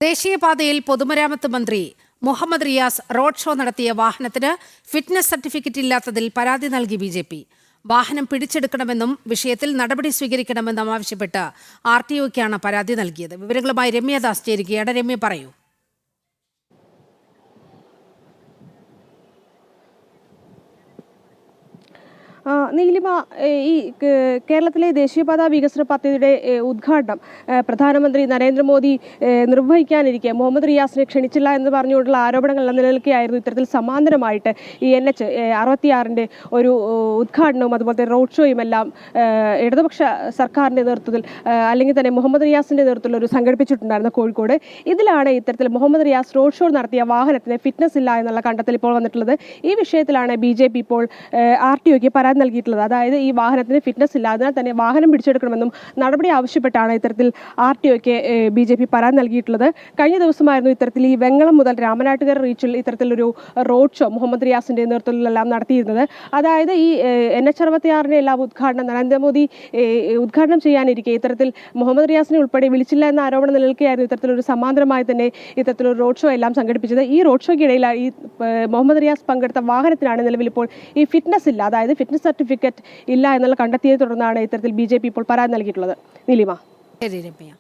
ദേശീയപാതയിൽ പൊതുമരാമത്ത് മന്ത്രി മുഹമ്മദ് റിയാസ് റോഡ് ഷോ നടത്തിയ വാഹനത്തിന് ഫിറ്റ്നസ് സർട്ടിഫിക്കറ്റ് ഇല്ലാത്തതിൽ പരാതി നൽകി ബി.ജെ.പി. വാഹനം പിടിച്ചെടുക്കണമെന്നും വിഷയത്തിൽ നടപടി സ്വീകരിക്കണമെന്നും ആവശ്യപ്പെട്ട് RTOയ്ക്കാണ് പരാതി നൽകിയത്. വിവരങ്ങളുമായി രമ്യദാസ് ചേരുകയാണ്. രമ്യ, പറയൂ. നീലിമ, ഈ കേരളത്തിലെ ദേശീയപാതാ വികസന പദ്ധതിയുടെ ഉദ്ഘാടനം പ്രധാനമന്ത്രി നരേന്ദ്രമോദി നിർവഹിക്കാനിരിക്കെ മുഹമ്മദ് റിയാസിനെ ക്ഷണിച്ചില്ല എന്ന് പറഞ്ഞുകൊണ്ടുള്ള ആരോപണങ്ങൾ നിലനിൽക്കുകയായിരുന്നു. ഇത്തരത്തിൽ സമാന്തരമായിട്ട് ഈ NH 66 ഒരു ഉദ്ഘാടനവും അതുപോലെ റോഡ് ഷോയും എല്ലാം ഇടതുപക്ഷ സർക്കാരിൻ്റെ നേതൃത്വത്തിൽ അല്ലെങ്കിൽ തന്നെ മുഹമ്മദ് റിയാസിൻ്റെ നേതൃത്വത്തിൽ ഒരു സംഘടിപ്പിച്ചിട്ടുണ്ടായിരുന്നു കോഴിക്കോട്. ഇതിലാണ് ഇത്തരത്തിൽ മുഹമ്മദ് റിയാസ് റോഡ് ഷോ നടത്തിയ വാഹനത്തിന് ഫിറ്റ്നസ് ഇല്ല എന്നുള്ള കണ്ടെത്തൽ ഇപ്പോൾ വന്നിട്ടുള്ളത്. ഈ വിഷയത്തിലാണ് BJP ഇപ്പോൾ RTOയ്ക്ക് പരാതി നൽകിയിട്ടുള്ളത്. അതായത് ഈ വാഹനത്തിന് ഫിറ്റ്നസ് ഇല്ല, അതിനാൽ തന്നെ വാഹനം പിടിച്ചെടുക്കണമെന്നും നടപടി ആവശ്യപ്പെട്ടാണ് ഇത്തരത്തിൽ RTOയ്ക്ക് BJP പരാതി നൽകിയിട്ടുള്ളത്. കഴിഞ്ഞ ദിവസമായിരുന്നു ഇത്തരത്തിൽ ഈ വെങ്ങളം മുതൽ രാമനാട്ടുകര റീച്ചിൽ ഇത്തരത്തിലൊരു റോഡ് ഷോ മുഹമ്മദ് റിയാസിന്റെ നേതൃത്വത്തിലെല്ലാം നടത്തിയിരുന്നത്. അതായത് ഈ NH 66 എല്ലാം ഉദ്ഘാടനം നരേന്ദ്രമോദി ഉദ്ഘാടനം ചെയ്യാനിരിക്കെ ഇത്തരത്തിൽ മുഹമ്മദ് റിയാസിനെ ഉൾപ്പെടെ വിളിച്ചില്ല എന്ന ആരോപണം നിലനിൽക്കുകയായിരുന്നു. ഇത്തരത്തിലൊരു സമാന്തരമായി തന്നെ ഇത്തരത്തിലൊരു റോഡ് ഷോ എല്ലാം സംഘടിപ്പിച്ചത്. ഈ റോഡ് ഷോയ്ക്കിടയിൽ ഈ മുഹമ്മദ് റിയാസ് പങ്കെടുത്ത വാഹനത്തിനാണ് നിലവിൽ ഇപ്പോൾ ഈ ഫിറ്റ്നസ് ഇല്ല, അതായത് ഫിറ്റ്നസ് സർട്ടിഫിക്കറ്റ് ഇല്ല എന്നുള്ള കണ്ടെത്തിയതിനെ തുടർന്നാണ് ഇത്തരത്തിൽ BJP ഇപ്പോൾ പരാതി നൽകിയിട്ടുള്ളത്. നീലിമ. ശരി രമ്യ.